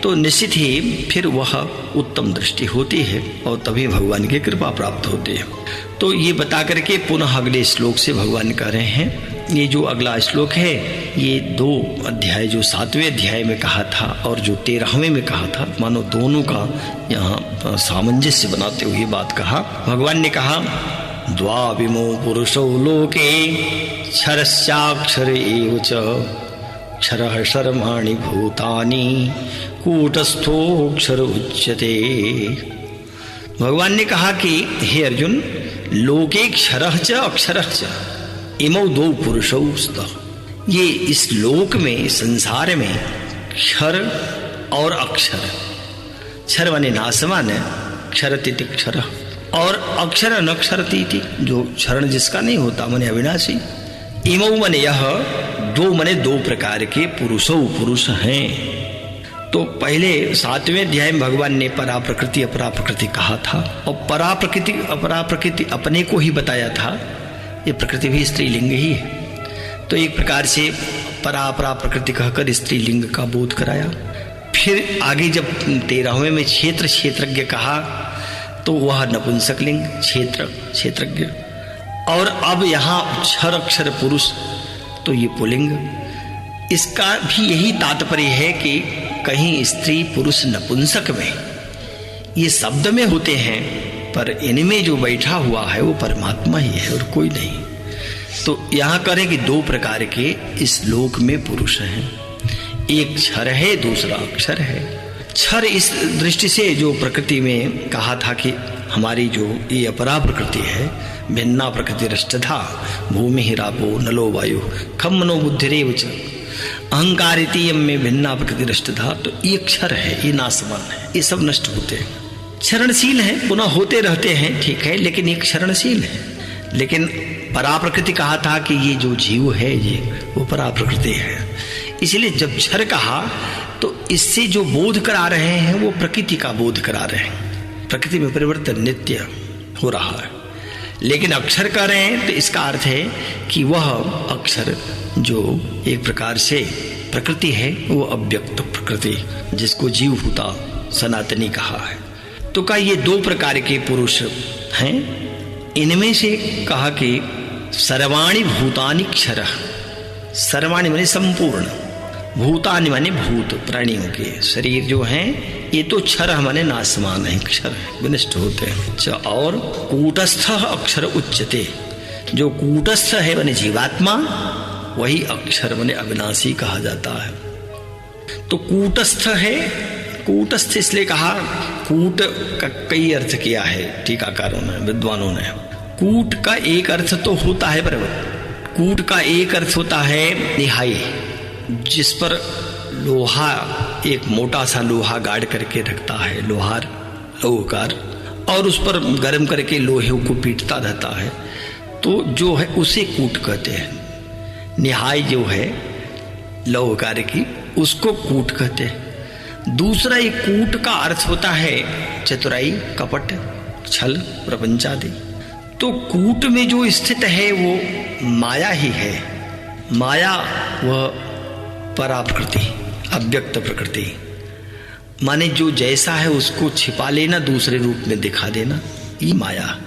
तो निश्चित ही फिर वह उत्तम दृष्टि होती है और तभी भगवान की कृपा प्राप्त होती है। तो ये बता करके पुनः अगले श्लोक से भगवान कह रहे हैं, ये जो अगला श्लोक है ये 2 अध्याय जो 7वें अध्याय में कहा था और जो 13वें में कहा था, मानो दोनों का यहाँ सामंजस्य बनाते हुए बात कहा। भगवान ने कहा द्वाविमो पुरुषो लोके क्षरश्चाक्षर एव च क्षरः सर्वाणि भूतानि कूटस्थोऽक्षर उच्यते। भगवान ने कहा कि हे अर्जुन, लोके क्षरः च अक्षरः च इमौ 2 पुरुषौ स्तः। ये इस लोक में, संसार में क्षर और अक्षर, क्षर माने नासमान, क्षरतिति क्षर और अक्षर अनक्षरतीति, जो क्षरण जिसका नहीं होता माने अविनाशी। इमौ माने यह, 2 माने 2 प्रकार के पुरुषौ, पुरुष हैं। तो पहले 7वें अध्याय में भगवान ने परा प्रकृति अपरा प्रकृति कहा था और परा प्रकृति अपरा प्रकृति अपने को ही बताया था। ये प्रकृति भी स्त्रीलिंग ही है, तो एक प्रकार से परा अपरा प्रकृति कहकर स्त्रीलिंग का बोध कराया। फिर आगे जब 13वें में क्षेत्र क्षेत्रज्ञ कहा तो वह नपुंसक लिंग, क्षेत्र क्षेत्रज्ञ। और अब यहाँ क्षर अक्षर पुरुष, तो ये पुल्लिंग। इसका भी यही तात्पर्य है कि कहीं स्त्री पुरुष नपुंसक में ये शब्द में होते हैं, पर इनमें जो बैठा हुआ है वो परमात्मा ही है और कोई नहीं। तो यहाँ करें कि 2 प्रकार के इस लोक में पुरुष हैं, एक क्षर है, दूसरा अक्षर है। क्षर इस दृष्टि से जो प्रकृति में कहा था कि हमारी जो ये अपरा प्रकृति है, भिन्ना प्रकृति रष्टधा भूमि हिरापो नलो वायु खम मनो बुद्धिरेव च अहंकारितीयम में भिन्ना प्रकृति रष्टधा। तो ये क्षर है, ये नासमान है, ये सब नष्ट होते हैं, क्षरणशील है, पुनः होते रहते हैं, ठीक है, लेकिन ये क्षरणशील है। लेकिन परा प्रकृति कहा था कि ये जो जीव है ये वो परा प्रकृति है। इसलिए जब क्षर कहा तो इससे जो बोध करा रहे हैं वो प्रकृति का बोध करा रहे हैं, प्रकृति में परिवर्तन नित्य हो रहा है। लेकिन अक्षर कह रहे हैं तो इसका अर्थ है कि वह अक्षर जो एक प्रकार से प्रकृति है वो अव्यक्त प्रकृति, जिसको जीवभूता सनातनी कहा है। तो कहा ये 2 प्रकार के पुरुष हैं। इनमें से कहा कि सर्वाणि भूतानि क्षर, सर्वाणि माने संपूर्ण, भूतानि माने भूत प्राणियों के शरीर जो हैं ये तो क्षर माने नासमान है, क्षर विनष्ट होते हैं। और कूटस्थ अक्षर उच्यते, जो कूटस्थ है माने जीवात्मा, वही अक्षर माने अविनाशी कहा जाता है। तो कूटस्थ है, कूटस्थ इसलिए कहा, कूट का कई अर्थ किया है टीकाकारों ने, विद्वानों ने। कूट का एक अर्थ तो होता है, पर कूट का एक अर्थ होता है निहाई, जिस पर लोहा, एक मोटा सा लोहा गाड़ करके रखता है, लोहार लोहकार, और उस पर गर्म करके लोहे को पीटता रहता है, तो जो है उसे कूट कहते हैं। निहाई जो है लोहकार की, उसको कूट कहते हैं। दूसरा एक कूट का अर्थ होता है चतुराई, कपट, छल, प्रपंच आदि। तो कूट में जो स्थित है वो माया ही है। माया वह परा प्रकृति, अव्यक्त प्रकृति, माने जो जैसा है उसको छिपा लेना, दूसरे रूप में दिखा देना, ये माया।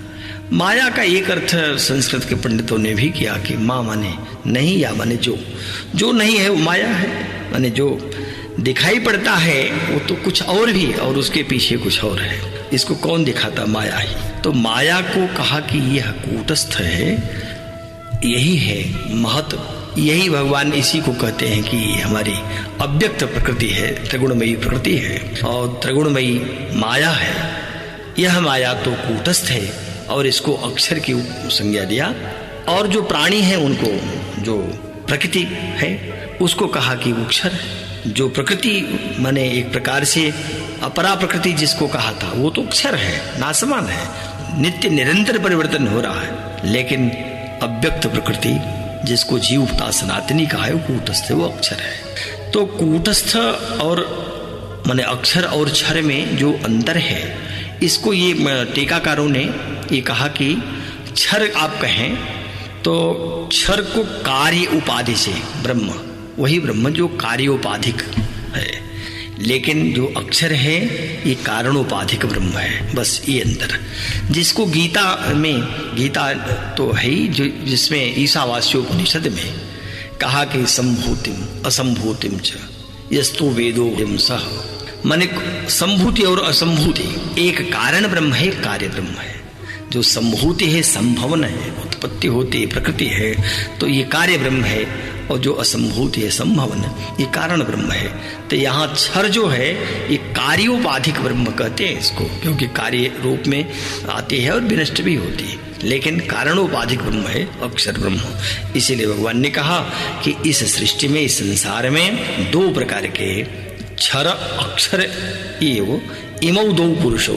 माया का एक अर्थ संस्कृत के पंडितों ने भी किया कि माँ माने नहीं, या माने जो नहीं है वो माया है, माने जो दिखाई पड़ता है वो तो कुछ और भी और उसके पीछे कुछ और है, इसको कौन दिखाता? माया ही। तो माया को कहा कि यह कूटस्थ है यही है महत्व, यही भगवान इसी को कहते हैं कि हमारी अव्यक्त प्रकृति है, त्रिगुणमयी प्रकृति है और त्रिगुणमयी माया है। यह माया तो कूटस्थ है और इसको अक्षर की संज्ञा दिया, और जो प्राणी है उनको, जो प्रकृति है उसको कहा कि वो अक्षर है। जो प्रकृति माने एक प्रकार से अपरा प्रकृति जिसको कहा था वो तो अक्षर है, नासमान है, नित्य निरंतर परिवर्तन हो रहा है। लेकिन अव्यक्त प्रकृति जिसको जीवता सनातनी कहा है वो कूटस्थ है, वो अक्षर है। तो कूटस्थ और माने अक्षर और क्षर में जो अंतर है, इसको ये टीकाकारों ने ये कहा कि क्षर आप कहें तो क्षर को कार्य उपाधि से ब्रह्म, वही ब्रह्म जो कार्योपाधिक है, लेकिन जो अक्षर है ये कारणोपाधिक ब्रह्म है। बस ये अंतर, जिसको गीता में, गीता तो है ही जो जिसमें ईशावास्योपनिषद में कहा कि संभूतिम असंभूतिम च यस्तु वेदो हिंसः, माने संभूति और असंभूति एक कारण ब्रह्म है, कार्य ब्रह्म है। जो संभूति है संभवन है, उत्पत्ति होती है, प्रकृति है, तो ये कार्य ब्रह्म है, और जो असंभूति है संभवन ये कारण ब्रह्म है। तो यहाँ क्षर जो है ये कार्योपाधिक ब्रह्म कहते हैं इसको, क्योंकि कार्य रूप में आती है और विनष्ट भी होती है, लेकिन कारणोपाधिक ब्रह्म है अक्षर ब्रह्म। इसीलिए भगवान ने कहा कि इस सृष्टि में, इस संसार में दो प्रकार के क्षर अक्षर ये वो इमौ दो पुरुषो,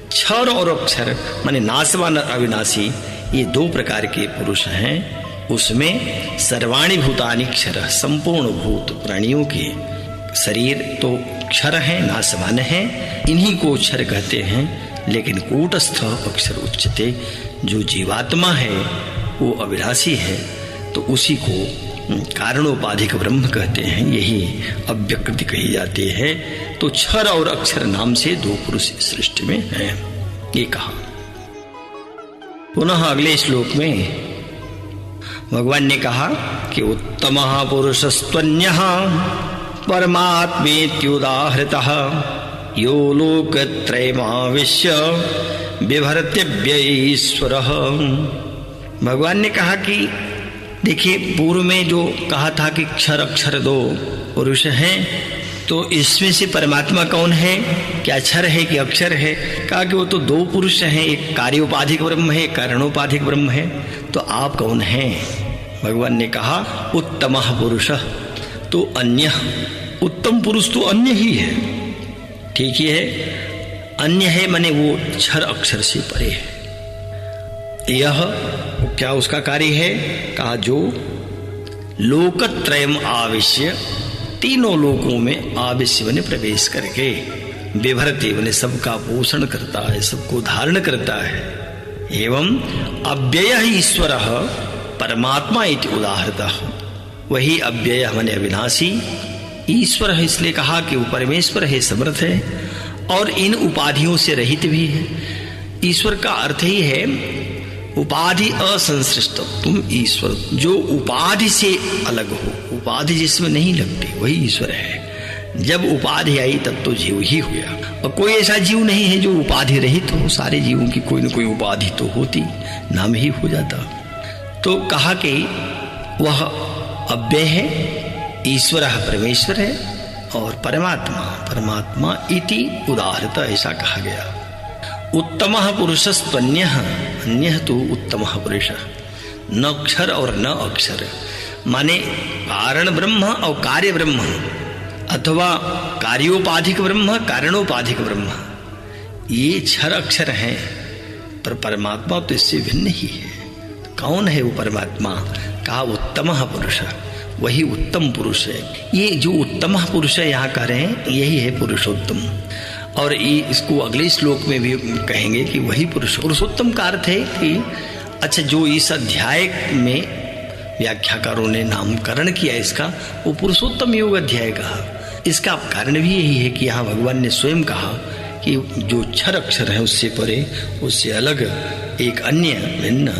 क्षर और अक्षर माने नासवान अविनाशी, ये दो प्रकार के पुरुष हैं। उसमें सर्वाणि भूतानि क्षर, संपूर्ण भूत प्राणियों के शरीर तो क्षर है, नासवान है, इन्हीं को क्षर कहते हैं। लेकिन कूटस्थ अक्षर उच्चते, जो जीवात्मा है वो अविनाशी है, तो उसी को कारणोपाधिक ब्रह्म कहते हैं, यही अव्यकृति कही जाती है। तो क्षर और अक्षर नाम से दो पुरुष सृष्टि में हैं, ये कहा। पुनः अगले श्लोक में भगवान ने कहा कि उत्तमः पुरुषस्त्वन्यः परमात्मेत्युदाहृतः यो लोकत्रयमाविश्य बिभर्त्यव्यईश्वरः। भगवान ने कहा कि देखिए, पूर्व में जो कहा था कि क्षर अक्षर दो पुरुष हैं, तो इसमें से परमात्मा कौन है, क्या क्षर है कि अक्षर है? कहा कि वो तो दो पुरुष हैं, एक कार्योपाधिक ब्रह्म है, एक कारणोपाधिक ब्रह्म है। तो आप कौन हैं? भगवान ने कहा उत्तमः पुरुषः, तो अन्य, उत्तम पुरुष तो अन्य ही है, ठीक ही है, अन्य है माने वो क्षर अक्षर से परे है। यह क्या उसका कार्य है? कहा जो लोकत्रयम आविश्य, तीनों लोकों में आविश्य बने प्रवेश करके, विभरते बने सबका पोषण करता है, सबको धारण करता है। एवं अव्ययः ईश्वरः परमात्मा इति उदाहृतः, वही अव्यय माने अविनाशी ईश्वर है, इसलिए कहा कि वो परमेश्वर है, समर्थ है और इन उपाधियों से रहित भी है। ईश्वर का अर्थ ही है उपाधि असंसृष्ट, तुम ईश्वर जो उपाधि से अलग हो, उपाधि जिसमें नहीं लगती वही ईश्वर है। जब उपाधि आई तब तो जीव ही हुआ, और कोई ऐसा जीव नहीं है जो उपाधि रहित हो। सारे जीवों की कोई न कोई उपाधि तो होती, नाम ही हो जाता। तो कहा कि वह अव्यय है, ईश्वर परमेश्वर है, और परमात्मा परमात्मा इति उदाहृत, ऐसा कहा गया। उत्तमः पुरुषस्त्वन्यः, अन्यः तो उत्तमः पुरुष, न अक्षर और न अक्षर, माने कारण ब्रह्म और कार्य ब्रह्म, अथवा कार्योपाधिक ब्रह्म कारणोपाधिक ब्रह्म, ये क्षर अक्षर हैं, पर परमात्मा तो इससे भिन्न ही है। कौन है वो परमात्मा? कहा उत्तमः पुरुष, वही उत्तम पुरुष है। ये जो उत्तमः पुरुष है यहाँ कह रहे हैं, यही है पुरुषोत्तम। और ये इसको अगले श्लोक में भी कहेंगे कि वही पुरुषोत्तम का अर्थ है कि अच्छा, जो इस अध्याय में व्याख्याकारों ने नामकरण किया इसका, वो पुरुषोत्तम योग अध्याय कहा। इसका कारण भी यही है कि यहाँ भगवान ने स्वयं कहा कि जो क्षर अक्षर है उससे परे, उससे अलग एक अन्य भिन्न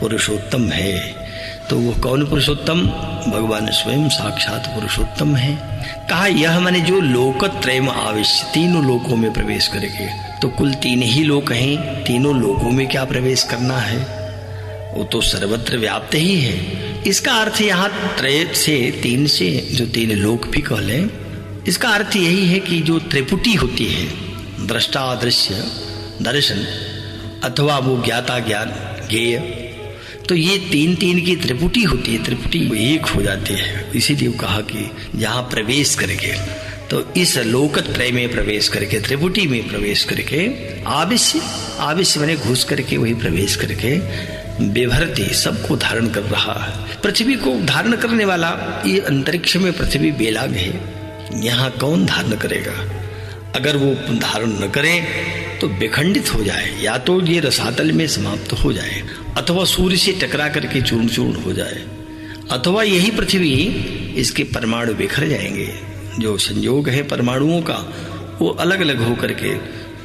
पुरुषोत्तम है। तो वो कौन पुरुषोत्तम? भगवान स्वयं साक्षात पुरुषोत्तम है। कहा यह माने जो लोकत्रयम आविश्य, तीनों लोकों में प्रवेश करेंगे। तो कुल तीन ही लोक हैं, तीनों लोकों में क्या प्रवेश करना है? वो तो सर्वत्र व्याप्त ही है। इसका अर्थ यहाँ त्रय से तीन से जो तीन लोक भी कह लें, इसका अर्थ यही है कि जो त्रिपुटी होती है, दृष्टा, दृश्य, दर्शन अथवा वो ज्ञाता, ज्ञान, ज्ञेय, तो ये तीन तीन की त्रिपुटी होती है, त्रिपुटी एक हो जाती है। इसीलिए कहा कि यहाँ प्रवेश करके, तो इस लोकत्रय में प्रवेश करके, त्रिपुटी में प्रवेश करके, आविश्य मैंने घुस करके वही प्रवेश करके विभर्ति सबको धारण कर रहा है। पृथ्वी को धारण करने वाला ये अंतरिक्ष में पृथ्वी बेलाग है, यहाँ कौन धारण करेगा? अगर वो धारण न करे तो विखंडित हो जाए, या तो ये रसातल में समाप्त हो जाए, अथवा सूर्य से टकरा करके चूर्ण चूर्ण हो जाए, अथवा यही पृथ्वी इसके परमाणु बिखर जाएंगे। जो संयोग है परमाणुओं का वो अलग अलग होकर के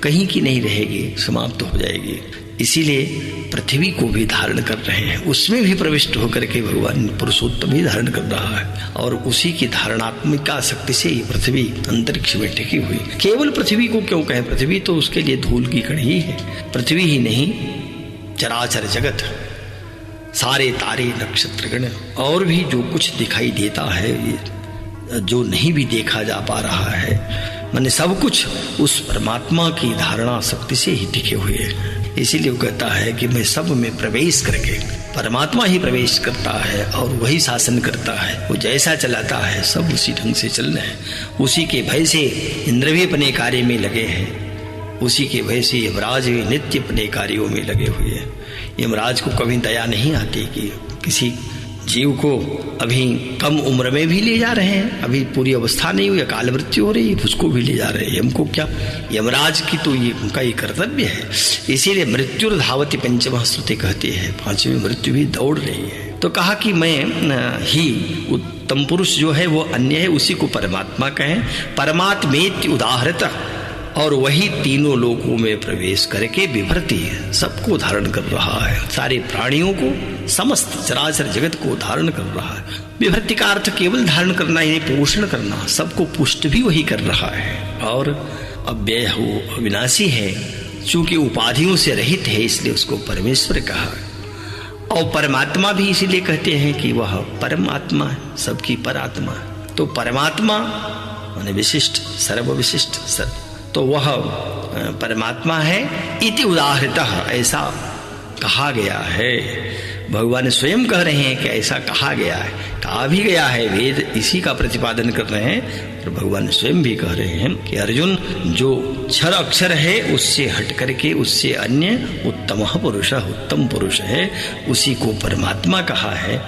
कहीं की नहीं रहेगी, समाप्त हो जाएगी। इसीलिए पृथ्वी को भी धारण कर रहे हैं, उसमें भी प्रविष्ट होकर के भगवान पुरुषोत्तम ही धारण कर रहा है, और उसी की धारणात्मिका शक्ति से ही पृथ्वी अंतरिक्ष में टिकी हुई। केवल पृथ्वी को क्यों कहें? पृथ्वी तो उसके लिए धूल की कण ही है। पृथ्वी ही नहीं, चराचर जगत, सारे तारे, नक्षत्रगण और भी जो कुछ दिखाई देता है, जो नहीं भी देखा जा पा रहा है, माने सब कुछ उस परमात्मा की धारणा शक्ति से ही टिके हुए हैं। इसीलिए वो कहता है कि मैं सब में प्रवेश करके, परमात्मा ही प्रवेश करता है और वही शासन करता है, वो जैसा चलाता है सब उसी ढंग से चलना है। उसी के भय से इंद्र भी अपने कार्य में लगे हैं, उसी के भय से यमराज भी नित्य अपने कार्यों में लगे हुए हैं। यमराज को कभी दया नहीं आती कि किसी जीव को अभी कम उम्र में भी ले जा रहे हैं, अभी पूरी अवस्था नहीं हुई, अकाल मृत्यु हो रही है, उसको भी ले जा रहे हैं। हमको क्या, यमराज की तो ये उनका ही कर्तव्य है। इसीलिए मृत्यु धावती पंचमः श्रुति कहती है, पांचवी मृत्यु भी दौड़ रही है। तो कहा कि मैं ही उत्तम पुरुष जो है वो अन्य है, उसी को परमात्मा कहें। परमात्मेति उदाहृत, और वही तीनों लोकों में प्रवेश करके विभर्ति सबको धारण कर रहा है, सारे प्राणियों को, समस्त चराचर जगत को धारण कर रहा है। विभर्ति का अर्थ केवल धारण करना ही नहीं, पोषण करना, सबको पुष्ट भी वही कर रहा है। और अव्यय हो, अविनाशी है, चूंकि उपाधियों से रहित है इसलिए उसको परमेश्वर कहा। और परमात्मा भी इसीलिए कहते हैं कि वह परमात्मा है, सबकी परात्मा है। तो परमात्मा माने विशिष्ट, सर्वविशिष्ट, तो वह परमात्मा है। इति उदाहृतः, ऐसा कहा गया है। भगवान स्वयं कह रहे हैं कि ऐसा कहा गया है, कहा भी गया है, वेद इसी का प्रतिपादन कर रहे हैं। और भगवान स्वयं भी कह रहे हैं कि अर्जुन, जो क्षर अक्षर है उससे हट करके, उससे अन्य उत्तम पुरुष, उत्तम पुरुष है, उसी को परमात्मा कहा है।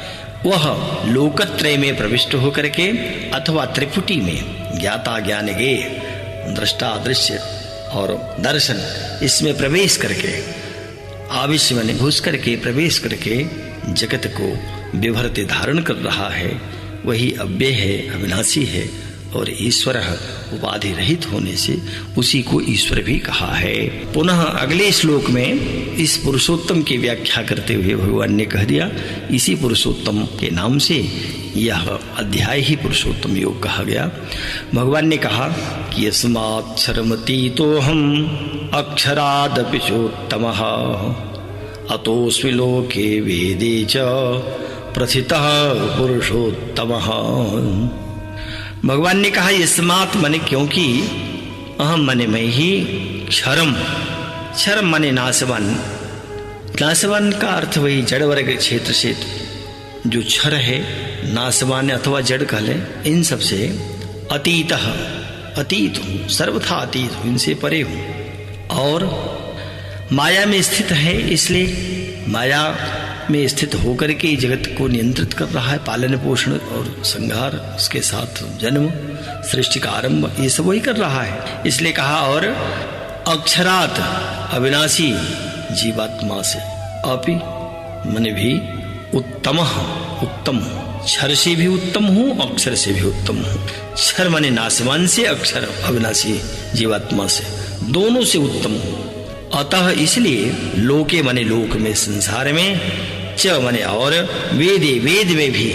वह लोकत्रय में प्रविष्ट होकर के अथवा त्रिपुटी में, ज्ञाता, ज्ञान, ज्ञेय, दृष्टा, दृश्य और दर्शन, इसमें प्रवेश करके, आविश्य माने घुस करके, प्रवेश करके जगत को विभर्ति धारण कर रहा है। वही अव्यय है, अविनाशी है, और ईश्वर उपाधि रहित होने से उसी को ईश्वर भी कहा है। पुनः अगले श्लोक में इस पुरुषोत्तम की व्याख्या करते हुए भगवान ने कह दिया, इसी पुरुषोत्तम के नाम से यह अध्याय ही पुरुषोत्तम योग कहा गया। भगवान ने कहा कि यस्माक्षरमतीतोऽहम् अक्षरादपि चोत्तमः अतोऽस्मि लोके वेदे च प्रथितः पुरुषोत्तमः। भगवान ने कहा यस्मात् माने क्योंकि, अहम माने मैं ही, क्षरम, क्षरम माने नाशवान, नाशवान का अर्थ वही जड़ वर्ग क्षेत्र से जो क्षर है, नाशवान अथवा जड़ कह लें, इन सब से अतीतः, अतीत हूँ, सर्वथा अतीत हूँ, इनसे परे हूँ। और माया में स्थित है, इसलिए माया में स्थित होकर के जगत को नियंत्रित कर रहा है, पालन पोषण और संहार, उसके साथ जन्म, सृष्टि का आरंभ, ये सब वही कर रहा है। इसलिए कहा और अक्षरात, अविनाशी जीवात्मा से, अपि मन भी उत्तम, उत्तम, क्षर से भी उत्तम हूँ, अक्षर से भी उत्तम हूँ। क्षर माने नाशवान से, अक्षर अविनाशी जीवात्मा से, दोनों से उत्तम हूँ। अतः इसलिए लोके माने लोक में, संसार में, च माने और, वेदे वेद में भी,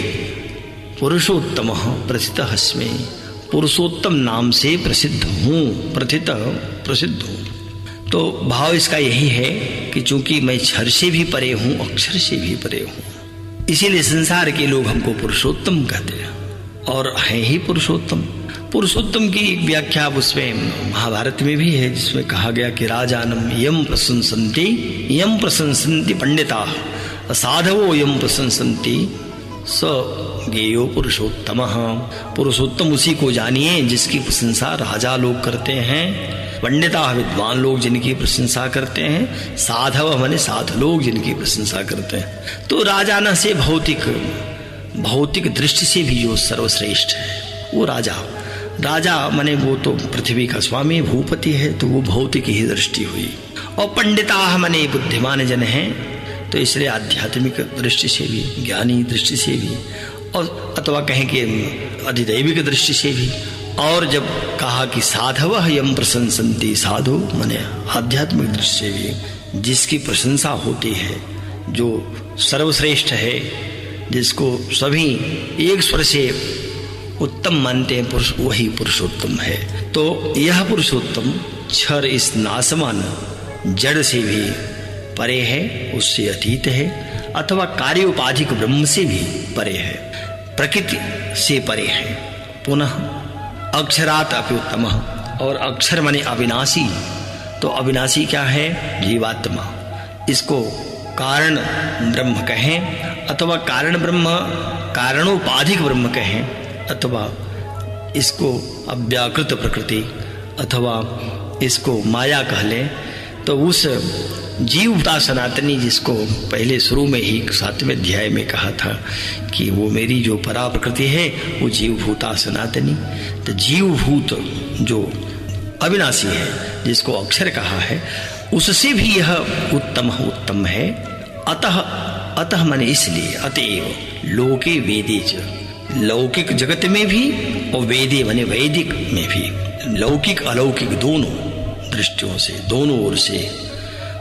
पुरुषोत्तम प्रसिद्ध अस्मि, पुरुषोत्तम नाम से प्रसिद्ध हूँ, प्रथित प्रसिद्ध हूँ। तो भाव इसका यही है कि चूंकि मैं क्षर से भी परे हूं, अक्षर से भी परे हूं, इसीलिए संसार के लोग हमको पुरुषोत्तम कहते हैं और है ही पुरुषोत्तम। पुरुषोत्तम की एक व्याख्या उसमें महाभारत में भी है, जिसमें कहा गया कि राजानम यम प्रशंसन्ति पंडिता साधवो यम प्रशंसन्ति स गेयो पुरुषोत्तम। पुरुषोत्तम उसी को जानिए जिसकी प्रशंसा राजा लोग करते हैं, पंडिता विद्वान लोग जिनकी प्रशंसा करते हैं, साधव माने साधु लोग जिनकी प्रशंसा करते हैं। तो राजाना से भौतिक दृष्टि से भी जो सर्वश्रेष्ठ है वो राजा माने वो तो पृथ्वी का स्वामी भूपति है, तो वो भौतिक ही दृष्टि हुई। और पंडिता माने बुद्धिमान जन हैं, तो इसलिए आध्यात्मिक दृष्टि से भी, ज्ञानी दृष्टि से भी, और अथवा कहें कि अधिदैविक दृष्टि से भी। और जब कहा कि साधव यम प्रशंसन्ति, साधु माने आध्यात्मिक दृष्टि से भी जिसकी प्रशंसा होती है, जो सर्वश्रेष्ठ है, जिसको सभी एक स्वर से उत्तम मानते हैं, पुरुष वही पुरुषोत्तम है। तो यह पुरुषोत्तम क्षर इस नासमान जड़ से भी परे है, उससे अतीत है, अथवा कार्य उपाधिक ब्रह्म से भी परे है, प्रकृति से परे है। पुनः अक्षरात अप्युत्तम, और अक्षर माने अविनाशी। तो अविनाशी क्या है? जीवात्मा। इसको कारण ब्रह्म कहें, अथवा कारण ब्रह्म कारणोपाधिक ब्रह्म कहें, अथवा इसको अव्याकृत प्रकृति, अथवा इसको माया कह लें। तो उस जीवता सनातनी, जिसको पहले शुरू में ही 7वें अध्याय में कहा था कि वो मेरी जो परा प्रकृति है वो जीवभूता सनातनी, तो जीवभूत जो अविनाशी है, जिसको अक्षर कहा है, उससे भी यह उत्तम है। अतः माने इसलिए, अतएव लोके वेदे च, लौकिक जगत में भी और वेदे माने वैदिक में भी, लौकिक अलौकिक दोनों दृष्टियों से, दोनों ओर से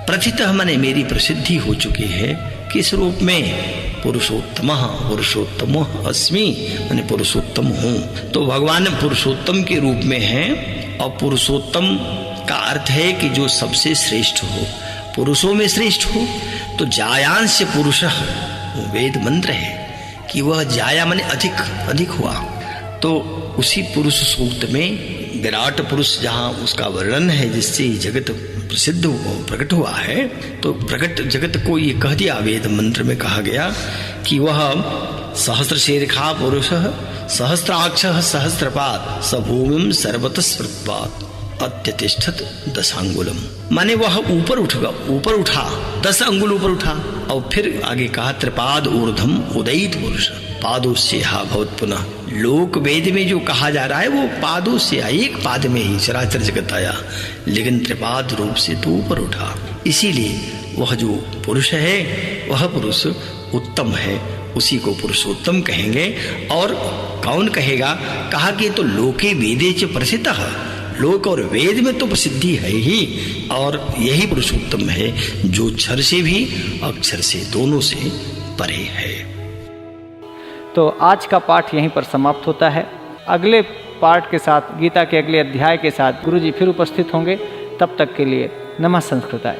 प्रथितः माने मेरी प्रसिद्धि हो चुकी है। किस रूप में? पुरुषोत्तम अस्मि, माने पुरुषोत्तम हूं। तो भगवान पुरुषोत्तम के रूप में है, और पुरुषोत्तम का अर्थ है कि जो सबसे श्रेष्ठ हो, पुरुषों में श्रेष्ठ हो। तो जायांश पुरुषः, वो वेद मंत्र है कि वह जाया माने अधिक हुआ। तो उसी पुरुष सूक्त में विराट पुरुष जहाँ उसका वर्णन है, जिससे जगत प्रसिद्ध प्रकट हुआ है, तो प्रकट जगत को ये कह दिया, वेद मंत्र में कहा गया कि वह सहस्रशीर्षा पुरुषः सहस्राक्षः सहस्रपाद स भूमिं सर्वतः स्मृत्वा अत्यतिष्ठत 10 अंगुलम। माने वह ऊपर उठा 10 अंगुल ऊपर उठा, और फिर आगे कहा त्रिपाद ऊर्ध्वम उदयित पुरुष पादों से हा भवत पुनः। लोक वेद में जो कहा जा रहा है वो पादों से, एक पाद में ही चराचर जगत आया, लेकिन त्रिपाद रूप से तो ऊपर उठा। इसीलिए वह जो पुरुष है वह पुरुष उत्तम है, उसी को पुरुषोत्तम कहेंगे। और कौन कहेगा? कहा कि तो लोके वेदे च प्रसिद्धः, लोक और वेद में तो प्रसिद्धि है ही, और यही पुरुषोत्तम है जो क्षर से भी अक्षर से दोनों से परे है। तो आज का पाठ यहीं पर समाप्त होता है। अगले पाठ के साथ, गीता के अगले अध्याय के साथ गुरुजी फिर उपस्थित होंगे। तब तक के लिए नमः संस्कृताय।